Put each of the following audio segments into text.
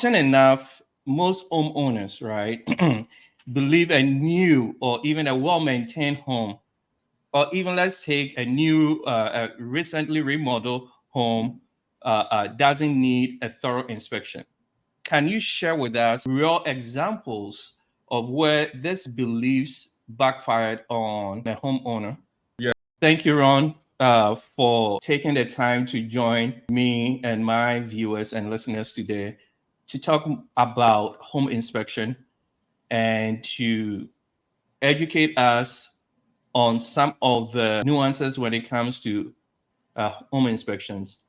Often enough, most homeowners, right, believe a new or even a well-maintained home, or even let's take a new, recently remodeled home, doesn't need a thorough inspection. Can you share with us real examples of where these beliefs backfired on a homeowner? Yeah. Thank you, Ron, for taking the time to join me and my viewers and listeners today to talk about home inspection and to educate us on some of the nuances when it comes to home inspections.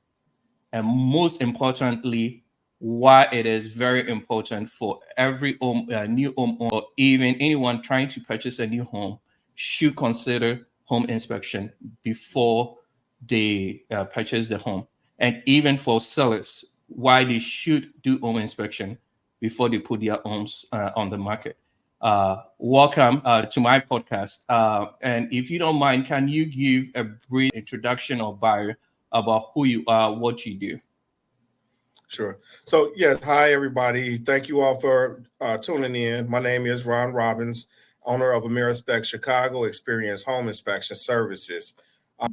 And most importantly, why it is very important for every new homeowner or even anyone trying to purchase a new home should consider home inspection before they purchase the home. And even for sellers, why they should do home inspection before they put their homes on the market. Welcome to my podcast. And if you don't mind, can you give a brief introduction or bio about who you are, what you do? Sure. So, yes, hi, everybody. Thank you all for tuning in. My name is Ron Robbins, owner of AmeriSpec Chicago Experience Home Inspection Services.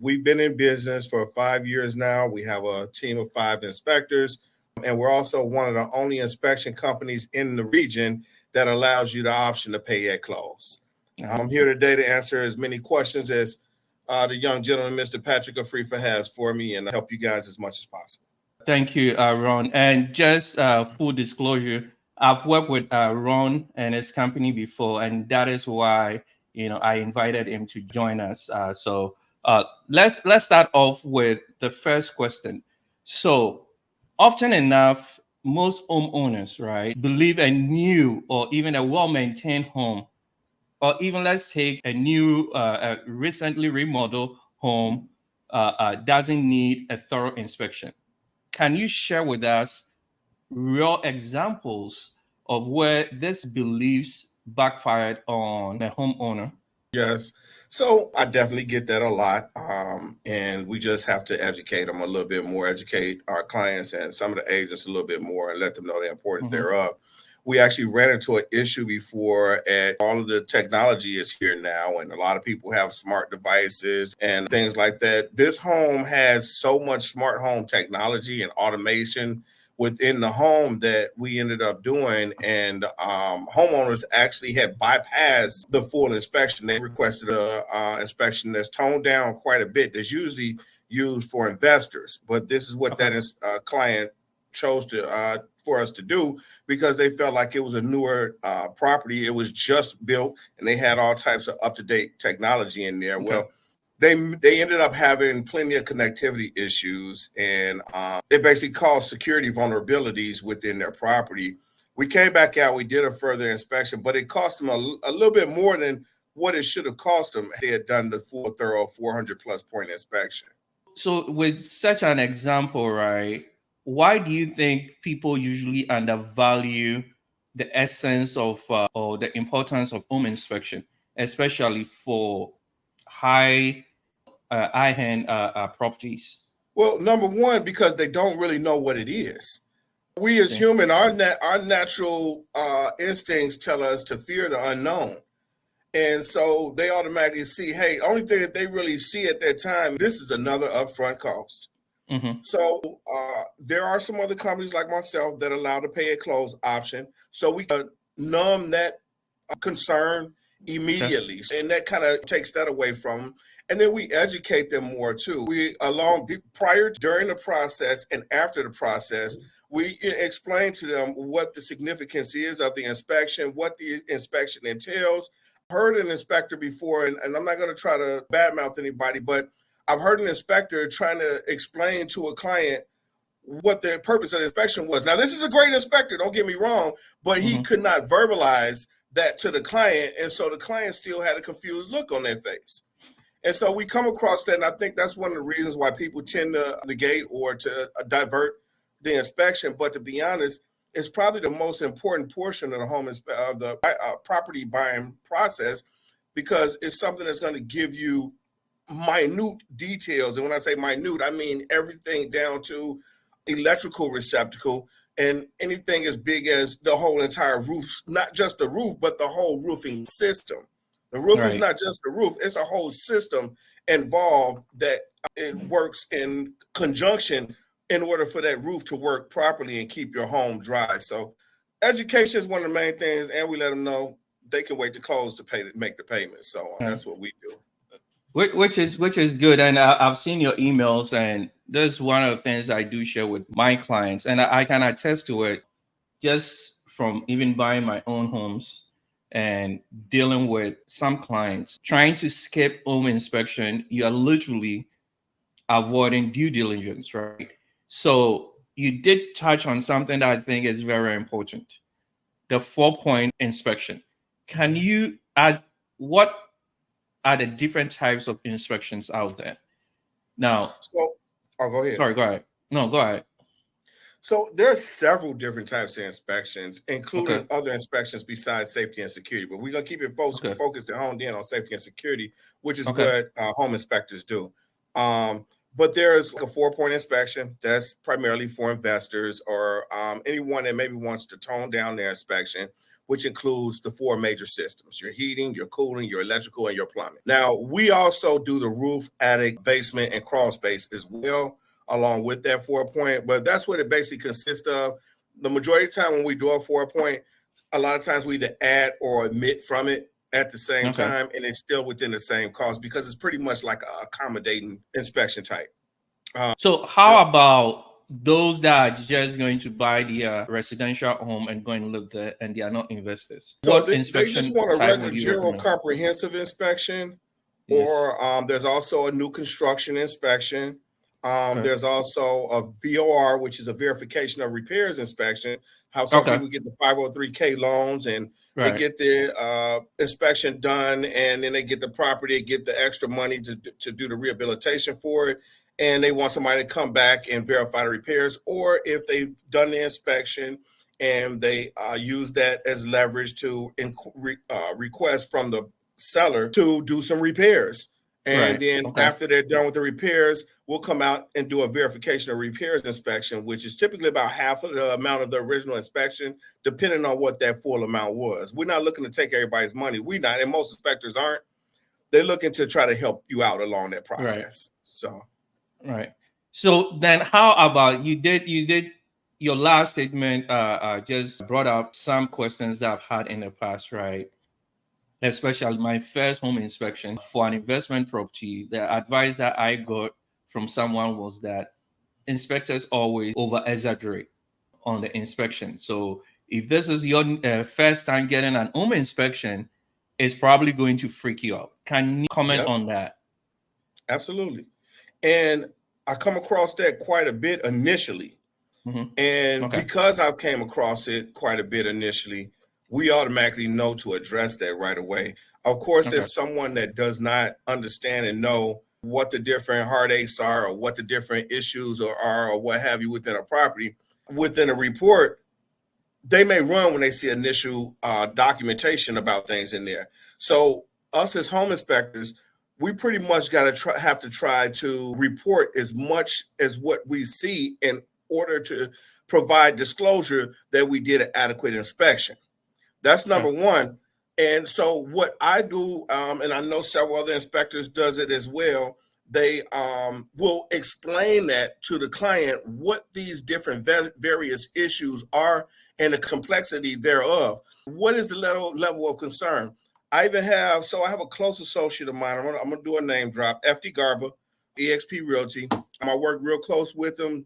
We've been in business for 5 years now. We have a team of 5 inspectors, and we're also one of the only inspection companies in the region that allows you the option to pay at close. I'm here today to answer as many questions as the young gentleman, Mr. Patrick Afrifa, has for me and help you guys as much as possible. Thank you, Ron. And just full disclosure, I've worked with Ron and his company before, and that is why I invited him to join us. So let's start off with the first question. So often enough, most homeowners, right, believe a new or even a well-maintained home, or even let's take a new, recently remodeled home, doesn't need a thorough inspection. Can you share with us real examples of where these beliefs backfired on a homeowner? Yes. So I definitely get that a lot. And we just have to educate them a little bit more, educate our clients and some of the agents a little bit more and let them know the importance Mhm. thereof. We actually ran into an issue before, and all of the technology is here now, and a lot of people have smart devices and things like that. This home has so much smart home technology and automation within the home that we ended up doing. And homeowners actually had bypassed the full inspection. They requested a inspection that's toned down quite a bit. That's usually used for investors, but this is what Okay. that is, client chose to for us to do because they felt like it was a newer property. It was just built, and they had all types of up to date technology in there. Okay. Well, they ended up having plenty of connectivity issues, and it basically caused security vulnerabilities within their property. We came back out, we did a further inspection, but it cost them a little bit more than what it should have cost them if they had done the full thorough 400 plus point inspection. So, with such an example, right, why do you think people usually undervalue the essence of or the importance of home inspection, especially for high-end properties? Well, number one, because they don't really know what it is. We as Okay. human, our natural instincts tell us to fear the unknown. And so they automatically see, hey, only thing that they really see at that time, this is another upfront cost. Mm-hmm. So there are some other companies like myself that allow the pay at close option. So we can numb that concern Okay. immediately. And that kind of takes that away from them. And then we educate them more too. We along prior, during the process, and after the process, we explain to them what the significance is of the inspection, what the inspection entails. Heard an inspector before, and I'm not going to try to badmouth anybody, but I've heard an inspector trying to explain to a client what the purpose of the inspection was. Now, this is a great inspector, don't get me wrong, but he Mm-hmm. could not verbalize that to the client. And so the client still had a confused look on their face. And so we come across that. And I think that's one of the reasons why people tend to negate or to divert the inspection. But to be honest, it's probably the most important portion of the of the property buying process because it's something that's going to give you minute details. And when I say minute, I mean everything down to electrical receptacle and anything as big as the whole entire roof, not just the roof, but the whole roofing system. The roof is Right. not just the roof, it's a whole system involved that it works in conjunction in order for that roof to work properly and keep your home dry. So education is one of the main things, and we let them know they can wait to close to make the payment. So Right. that's what we do. Which is good, and I've seen your emails, and that's one of the things I do share with my clients, and I can attest to it just from even buying my own homes and dealing with some clients trying to skip home inspection. You are literally avoiding due diligence, right? So you did touch on something that I think is very important: the 4-point inspection. Can you add what are the different types of inspections out there? Now, So, I'll go ahead. sorry, go ahead. No, go ahead. So there are several different types of inspections, Okay. including other inspections besides safety and security. But we're gonna keep it Okay. focused and honed in on safety and security, which is Okay. what home inspectors do. But there's like a 4-point inspection that's primarily for investors or anyone that maybe wants to tone down their inspection, which includes the 4 major systems: your heating, your cooling, your electrical, and your plumbing. Now, we also do the roof, attic, basement, and crawl space as well along with that 4-point. But that's what it basically consists of. The majority of the time when we do a 4-point, a lot of times we either add or omit from it at the same Okay. time, and it's still within the same cost because it's pretty much like a accommodating inspection type. So, how about those that are just going to buy the residential home and going to live there and they are not investors? So What they just inspection want a type regular would you general recommend? comprehensive inspection, Yes. or there's also a new construction inspection. Okay. There's also a VOR, which is a verification of repairs inspection. How some Okay. people get the 503k loans and they Right. get the inspection done, and then they get the property, get the extra money to do the rehabilitation for it, and they want somebody to come back and verify the repairs. Or if they've done the inspection and they use that as leverage to request from the seller to do some repairs. And Right. then Okay. after they're done with the repairs, we'll come out and do a verification of repairs inspection, which is typically about half of the amount of the original inspection, depending on what that full amount was. We're not looking to take everybody's money. We're not, and most inspectors aren't. They're looking to try to help you out along that Right. process. So Right. So then, how about you did your last statement just brought up some questions that I've had in the past, right? Especially my first home inspection for an investment property. The advice that I got from someone was that inspectors always over exaggerate on the inspection. So if this is your first time getting an home inspection, it's probably going to freak you out. Can you comment yep, on that? absolutely. And I come across that quite a bit initially. Hmm. And Okay. because I've came across it quite a bit initially, we automatically know to address that right away. Of course, Okay. there's someone that does not understand and know what the different heartaches are or what the different issues are or what have you within a property. Within a report, they may run when they see initial documentation about things in there. So us as home inspectors, we pretty much got to have to try to report as much as what we see in order to provide disclosure that we did an adequate inspection. That's Okay. number one. And so what I do, and I know several other inspectors does it as well, they will explain that to the client what these different various issues are and the complexity thereof. What is the level of concern? I have a close associate of mine. I'm gonna do a name drop, FD Garba, EXP Realty. I work real close with him,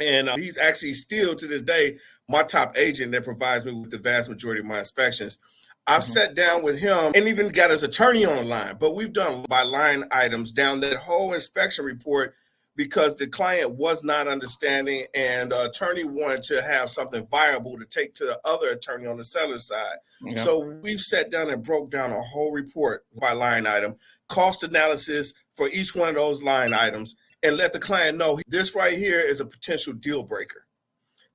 and he's actually still to this day my top agent that provides me with the vast majority of my inspections. I've Hmm. sat down with him and even got his attorney on the line, but we've done by line items down that whole inspection report because the client was not understanding and the attorney wanted to have something viable to take to the other attorney on the seller side. Yeah. So we've sat down and broke down a whole report by line item, cost analysis for each one of those line items, and let the client know this right here is a potential deal breaker.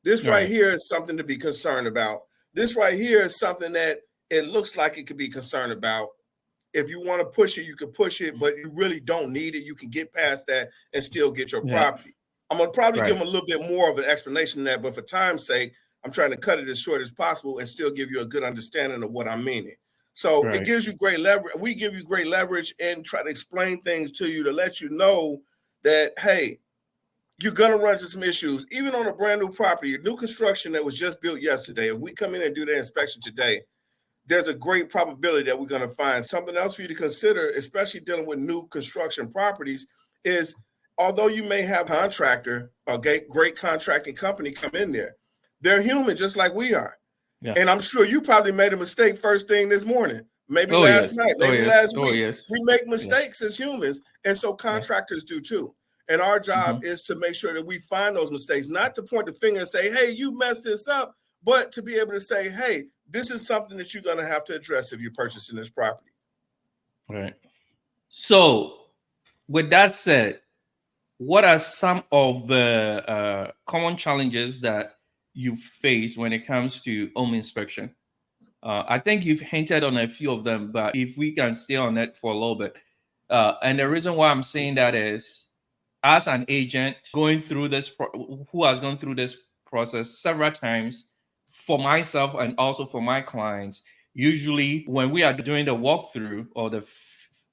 This right Right. here is something to be concerned about. This right here is something that it looks like it could be concerned about. If you want to push it, you can push it, but you really don't need it. You can get past that and still get your Yeah. property. I'm going to probably give Right. them a little bit more of an explanation than that, but for time's sake, I'm trying to cut it as short as possible and still give you a good understanding of what I'm meaning. So it Right. gives you great leverage. We give you great leverage and try to explain things to you to let you know that, hey, you're going to run into some issues, even on a brand new property, a new construction that was just built yesterday. If we come in and do the inspection today, there's a great probability that we're going to find something else for you to consider, especially dealing with new construction properties, is although you may have a contractor, a great contracting company come in there, they're human just like we are. Yeah. And I'm sure you probably made a mistake first thing this morning, maybe Oh last yes. night, Oh maybe yes. last Oh week. yes. We make Yes. mistakes as humans, and so Yeah. contractors do too. And our job Mm-hmm. is to make sure that we find those mistakes, not to point the finger and say, hey, you messed this up, but to be able to say, hey, this is something that you're going to have to address if you're purchasing this property. Right. So, with that said, what are some of the common challenges that you face when it comes to home inspection? I think you've hinted on a few of them, but if we can stay on it for a little bit. And the reason why I'm saying that is, as an agent going through this, who has gone through this process several times, for myself and also for my clients, usually when we are doing the walkthrough or the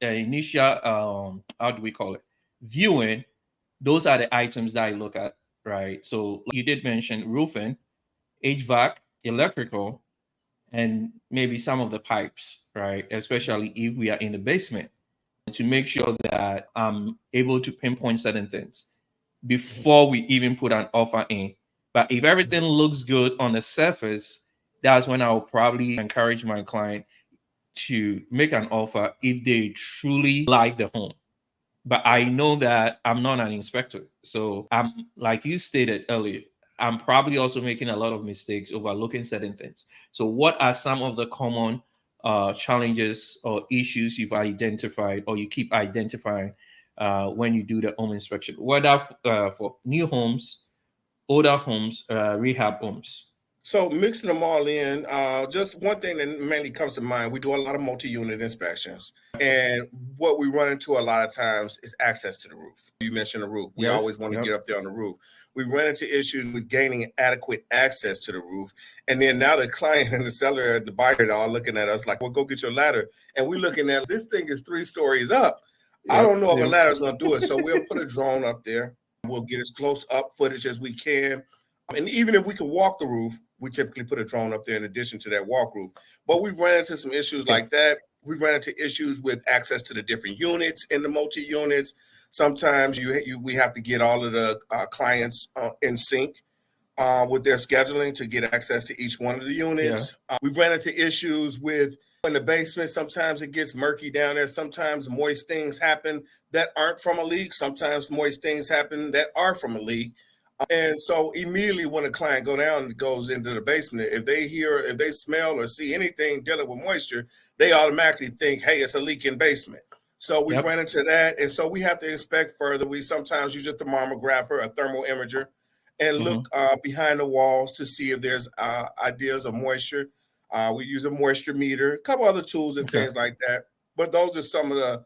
initial, how do we call it, viewing, those are the items that I look at, right? So you did mention roofing, HVAC, electrical, and maybe some of the pipes, right? Especially if we are in the basement, to make sure that I'm able to pinpoint certain things before we even put an offer in. But if everything looks good on the surface, that's when I'll probably encourage my client to make an offer if they truly like the home. But I know that I'm not an inspector. So I'm, like you stated earlier, I'm probably also making a lot of mistakes, overlooking certain things. So what are some of the common challenges or issues you've identified or you keep identifying when you do the home inspection, whether for new homes, older homes, rehab homes? So mixing them all in, just one thing that mainly comes to mind, we do a lot of multi-unit inspections. And what we run into a lot of times is access to the roof. You mentioned the roof. We Yes. always want to Yep. get up there on the roof. We run into issues with gaining adequate access to the roof. And then now the client and the seller and the buyer are all looking at us like, well, go get your ladder. And we're looking at this thing is 3 stories up. I Yep. don't know if a Yep. ladder is going to do it. So we'll put a drone up there. We'll get as close up footage as we can. And even if we could walk the roof, we typically put a drone up there in addition to that walk roof. But we've run into some issues Okay. like that. We've run into issues with access to the different units in the multi units. Sometimes we have to get all of the clients in sync with their scheduling to get access to each one of the Yeah. units. We've ran into issues with in the basement. Sometimes it gets murky down there. Sometimes moist things happen that aren't from a leak. Sometimes moist things happen that are from a leak. And so immediately when a client goes into the basement, if they smell or see anything dealing with moisture, they automatically think, hey, it's a leaking basement. So we Yep. run into that. And so we have to inspect further. We sometimes use a thermographer, a thermal imager, and look Hmm. behind the walls to see if there's ideas of moisture. We use a moisture meter, a couple other tools and Okay. things like that. But those are some of the,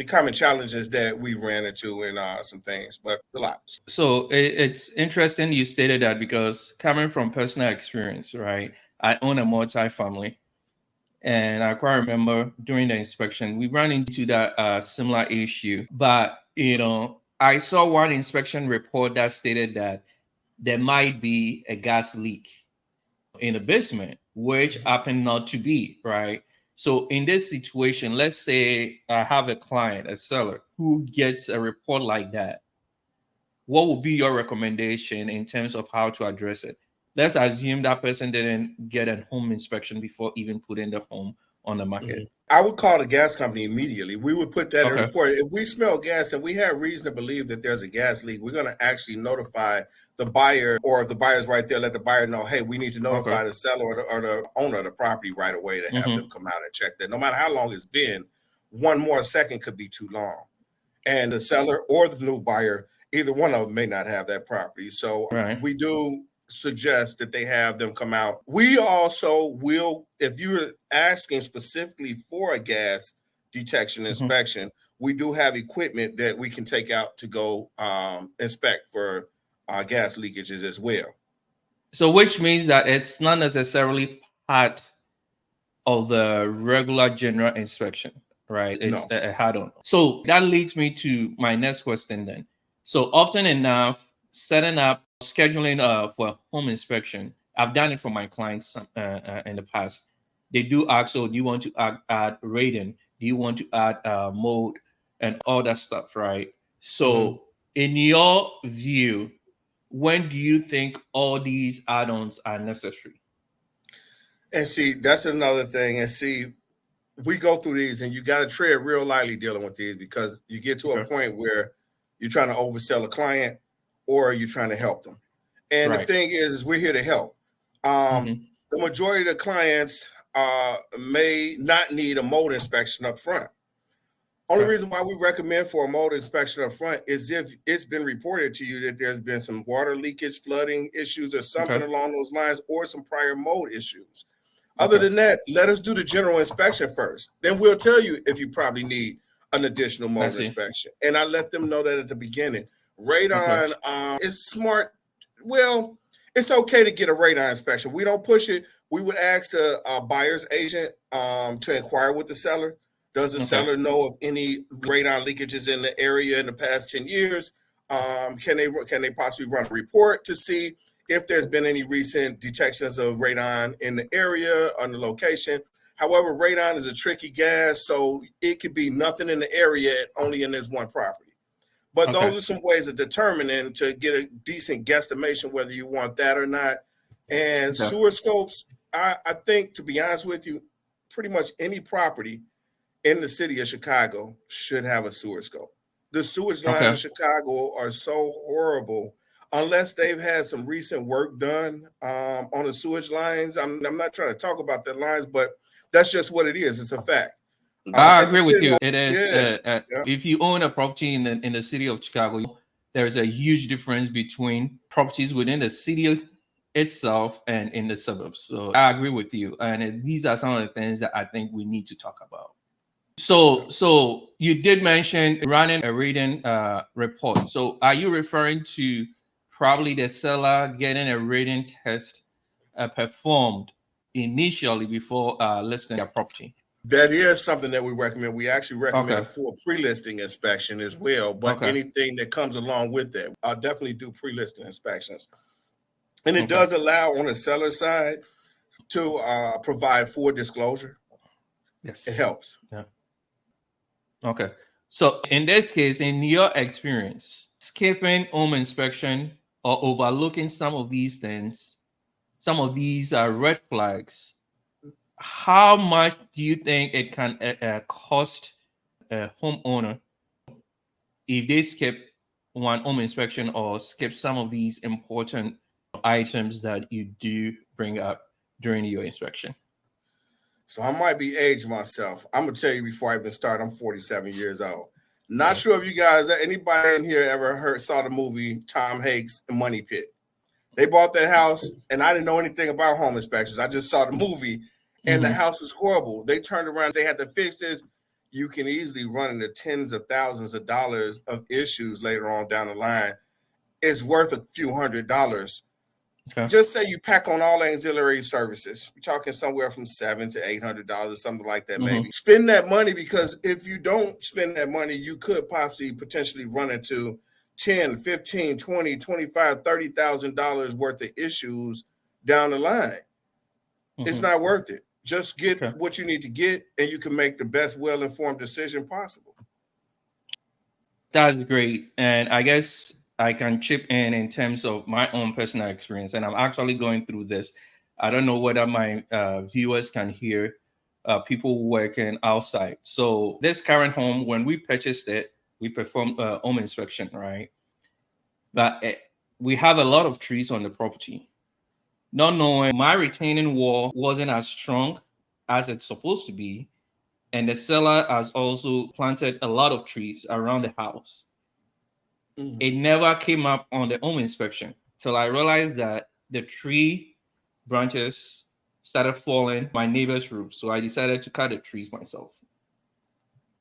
common challenges that we ran into in some things, but it's a lot. So it's interesting you stated that, because coming from personal experience, right? I own a multi-family, and I quite remember during the inspection we ran into that similar issue. But I saw one inspection report that stated that there might be a gas leak in the basement, which happened not to be, right? So in this situation, let's say I have a client, a seller, who gets a report like that, what would be your recommendation in terms of how to address it? Let's assume that person didn't get a home inspection before even putting the home on the market. I would call the gas company immediately. We would put that in a Okay. report. If we smell gas and we have reason to believe that there's a gas leak, we're going to actually notify the buyer, or if the buyer's right there, let the buyer know, hey, we need to Okay. notify the seller or the owner of the property right away to have them Mm-hmm. come out and check that. No matter how long it's been, one more second could be too long. And the seller or the new buyer, either one of them may not have that property. So Right. we do suggest that they have them come out. We also will, if you're asking specifically for a gas detection Mm-hmm. inspection, we do have equipment that we can take out to go inspect for gas leakages as well. So, which means that it's not necessarily part of the regular general inspection, right? It's No. a add-on. So that leads me to my next question then. So often enough, setting up scheduling for home inspection, I've done it for my clients in the past. They do ask, so do you want to add radon? Do you want to add mode and all that stuff, right? Mm-hmm. So in your view, when do you think all these add-ons are necessary? And see, that's another thing. And see, we go through these and you got to tread real lightly dealing with these because you get to a Okay. point where you're trying to oversell a client or you're trying to help them. And the Right. thing is we're here to help. Um, Mm-hmm. the majority of the clients may not need a mold inspection up front. Only Okay. reason why we recommend for a mold inspection up front is if it's been reported to you that there's been some water leakage, flooding issues, or something Okay. along those lines, or some prior mold issues. Other Okay. than that, let us do the general inspection first. Then we'll tell you if you probably need an additional I mold see. inspection. And I let them know that at the beginning. Okay. Radon is smart. Well, it's okay to get a radon inspection. We don't push it. We would ask the buyer's agent to inquire with the seller. Does the Okay. seller know of any radon leakages in the area in the past 10 years? Can they possibly run a report to see if there's been any recent detections of radon in the area on the location? However, radon is a tricky gas, so it could be nothing in the area, only in this one property. But Okay. those are some ways of determining to get a decent guesstimation whether you want that or not. And Okay. sewer scopes, I think, to be honest with you, pretty much any property in the city of Chicago should have a sewer scope. The sewage lines in Okay. Chicago are so horrible. Unless they've had some recent work done on the sewage lines, I'm not trying to talk about the lines, but that's just what it is. It's a fact. I And agree with depending you. on, It is yeah, yeah, if you own a property in the city of Chicago, there's a huge difference between properties within the city itself and in the suburbs. So I agree with you. And these are some of the things that I think we need to talk about. yeah. So you did mention running a reading report. So are you referring to probably the seller getting a reading test performed initially before listing their property? That is something that we recommend. We actually recommend a Okay. full pre-listing inspection as well, but Okay. anything that comes along with that, I'll definitely do pre-listing inspections. And it Okay. does allow on the seller side to provide full disclosure. It Yes. helps. Yeah. Okay. So in this case, in your experience, skipping home inspection or overlooking some of these things, some of these red flags, how much do you think it can cost a homeowner if they skip one home inspection or skip some of these important items that you do bring up during your inspection? So I might be aged myself. I'm gonna tell you before I even start. I'm 47 years old. Not Okay. sure if you guys, anybody in here ever saw the movie Tom Hanks and Money Pit. They bought that house, and I didn't know anything about home inspections. I just saw the movie, and the Mm-hmm. house was horrible. They turned around, they had to fix this. You can easily run into tens of thousands of dollars of issues later on down the line. It's worth a few $100s. Okay. Just say you pack on all auxiliary services. We're talking somewhere from $700 to $800, something like that, Mm-hmm. maybe. Spend that money because if you don't spend that money, you could possibly potentially run into 10, 15, 20, 25, $30,000 worth of issues down the line. It's Mm-hmm. not worth it. Just get Okay. what you need to get, and you can make the best well-informed decision possible. That's great. And I guess I can chip in terms of my own personal experience. And I'm actually going through this. I don't know whether my viewers can hear people working outside. So, this current home, when we purchased it, we performed a home inspection, right? But we have a lot of trees on the property. Not knowing my retaining wall wasn't as strong as it's supposed to be. And the seller has also planted a lot of trees around the house. It Mhm. never came up on the home inspection till I realized that the tree branches started falling my neighbor's roof. So I decided to cut the trees myself.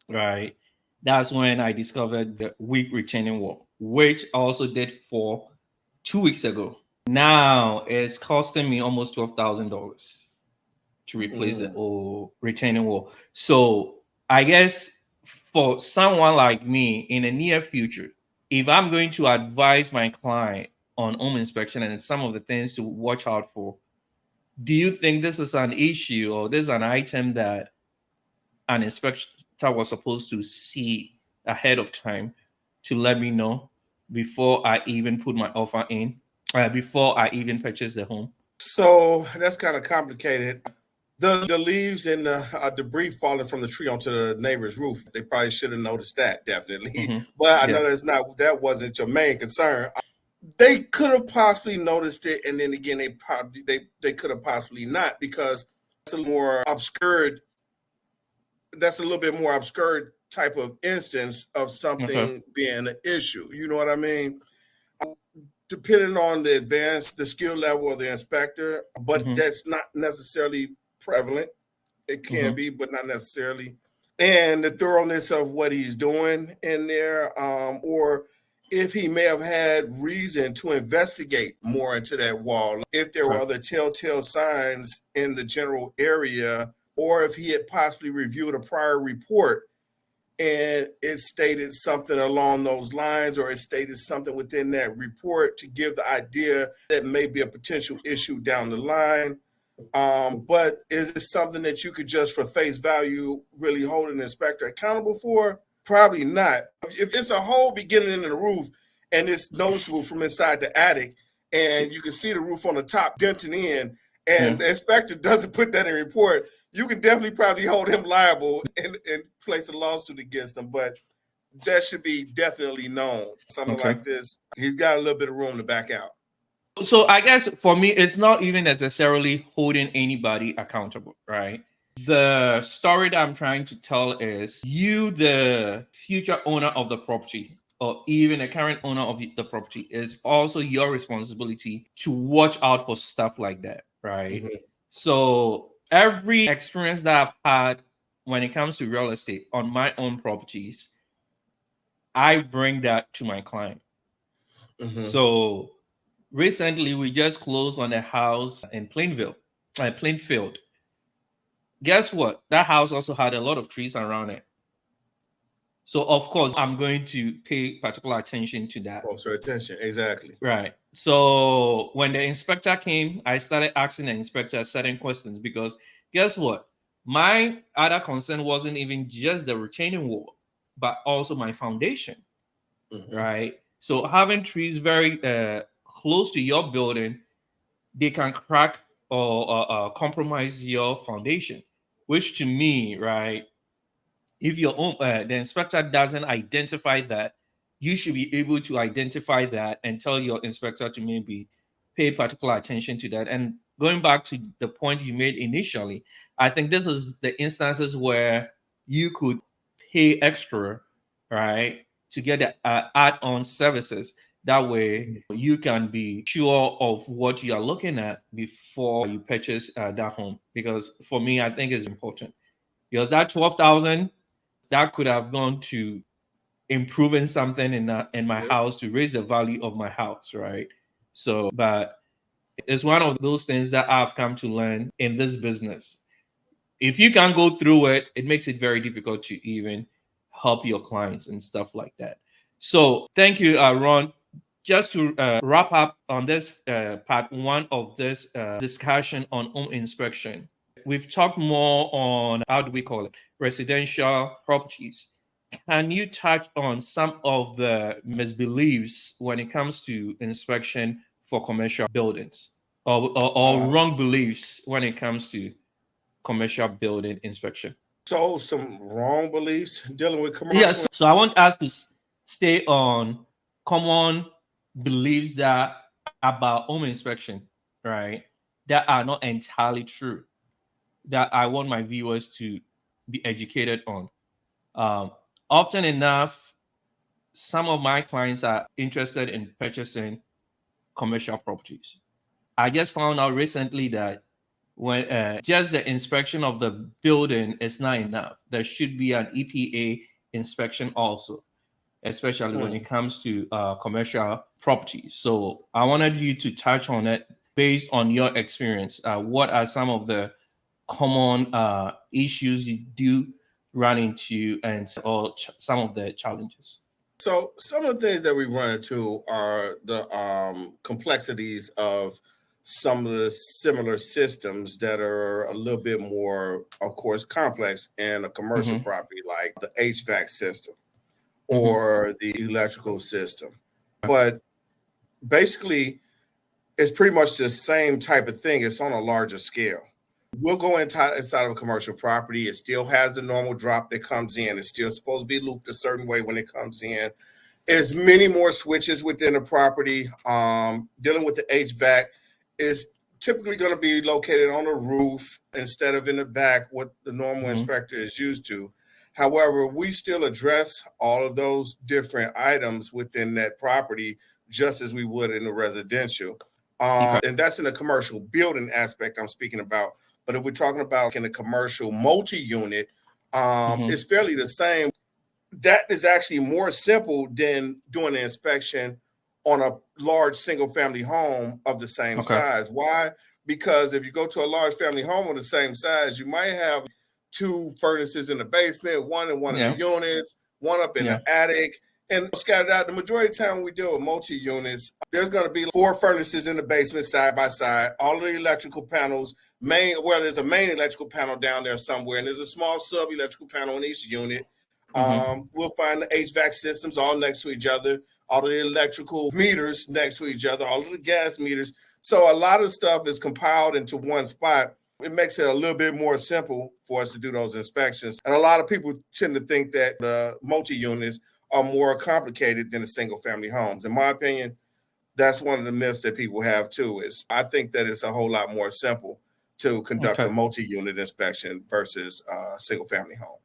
Right. That's when I discovered the weak retaining wall, which I also did for 2 weeks ago. Now it's costing me almost $12,000 to replace the Mm. old retaining wall. So I guess for someone like me in the near future, if I'm going to advise my client on home inspection and some of the things to watch out for, do you think this is an issue or this is an item that an inspector was supposed to see ahead of time to let me know before I even put my offer in, before I even purchase the home? So that's kind of complicated. The leaves and the debris falling from the tree onto the neighbor's roof, they probably should have noticed that, definitely. Hmm. But I Yeah. know that wasn't your main concern. They could have possibly noticed it, and then again, they could have possibly not, because that's a more obscured. That's a little bit more obscure type of instance of Okay. something being an issue. You know what I mean? Depending on the skill level of the inspector, but Hmm. that's not necessarily prevalent. It can Hmm. be, but not necessarily. And the thoroughness of what he's doing in there, or if he may have had reason to investigate more into that wall, if there were Okay. other telltale signs in the general area, or if he had possibly reviewed a prior report and it stated something along those lines, or it stated something within that report to give the idea that may be a potential issue down the line. But is it something that you could just for face value really hold an inspector accountable for? Probably not. If it's a hole beginning in the roof and it's noticeable from inside the attic, and you can see the roof on the top denting in, Yeah. and the inspector doesn't put that in report, you can definitely probably hold him liable and place a lawsuit against him. But that should be definitely known. Something Okay. like this, he's got a little bit of room to back out. So I guess for me, it's not even necessarily holding anybody accountable, right? The story that I'm trying to tell is you, the future owner of the property, or even the current owner of the property, is also your responsibility to watch out for stuff like that, right? Mhm. So every experience that I've had when it comes to real estate on my own properties, I bring that to my client. Mhm. So recently, we just closed on a house in Plainfield. Guess what? That house also had a lot of trees around it. So of course, I'm going to pay particular attention to that. Closer attention. Exactly. Right. So when the inspector came, I started asking the inspector certain questions because guess what? My other concern wasn't even just the retaining wall, but also my foundation. Mhm. Right. So having trees very close to your building, they can crack or compromise your foundation, which to me, right, if your own the inspector doesn't identify that, you should be able to identify that and tell your inspector to maybe pay particular attention to that. And going back to the point you made initially, I think this is the instances where you could pay extra, right, to get the add-on services. That way you can be sure of what you are looking at before you purchase that home, because for me I think it's important, because that 12,000 that could have gone to improving something in my Yep. house to raise the value of my house, right? So, but it's one of those things that I've come to learn in this business. If you can't go through it, it makes it very difficult to even help your clients and stuff like that. So, thank you, Ron. Just to wrap up on this part one of this discussion on home inspection, we've talked more on how do we call it residential properties. Can you touch on some of the misbeliefs when it comes to inspection for commercial buildings, or Uh, wrong beliefs when it comes to commercial building inspection? so some wrong beliefs dealing with commercial. Yes. So I want us to stay on common beliefs that about home inspection, right? That are not entirely true. That I want my viewers to be educated on. Um, Often enough, some of my clients are interested in purchasing commercial properties. I just found out recently that when just the inspection of the building is not enough, there should be an EPA inspection also, especially when it comes to commercial properties. So I wanted you to touch on it based on your experience. What are some of the common issues you do run into, and some of the challenges? So some of the things that we run into are the complexities of some of the similar systems that are a little bit more, of course, complex in a commercial Hmm. property, like the HVAC system Hmm. or the electrical system. But basically, it's pretty much the same type of thing. It's on a larger scale. We'll go inside of a commercial property. It still has the normal drop that comes in. It's still supposed to be looped a certain way when it comes in. There's many more switches within the property. Dealing with the HVAC is typically going to be located on the roof instead of in the back, what the normal Hmm. inspector is used to. However, we still address all of those different items within that property just as we would in the residential. Okay. And that's in the commercial building aspect I'm speaking about. But if we're talking about in a commercial multi-unit, Hmm. it's fairly the same. That is actually more simple than doing an inspection on a large single family home of the same Okay. size. Why? Because if you go to a large family home of the same size, you might have two furnaces in the basement, one in one of the Yeah. units, one up in Yeah. the attic, and scattered out. The majority of the time when we deal with multi-units, there's going to be four furnaces in the basement side by side, all of the electrical panels, there's a main electrical panel down there somewhere, and there's a small sub electrical panel in each unit. Hmm. We'll find the HVAC systems all next to each other, all of the electrical meters next to each other, all of the gas meters. So a lot of stuff is compiled into one spot. It makes it a little bit more simple for us to do those inspections. And a lot of people tend to think that the multi-units are more complicated than the single family homes. In my opinion, that's one of the myths that people have too, is I think that it's a whole lot more simple to conduct a Okay. multi-unit inspection versus a single family home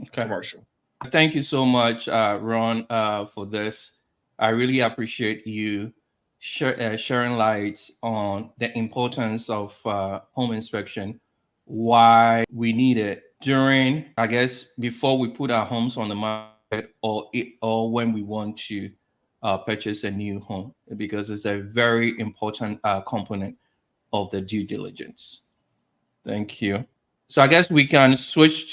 Okay. commercial. Thank you so much, Ron, for this. I really appreciate you sharing light on the importance of home inspection, why we need it during, I guess, before we put our homes on the market, or when we want to purchase a new home, because it's a very important component of the due diligence. Thank you. So I guess we can switch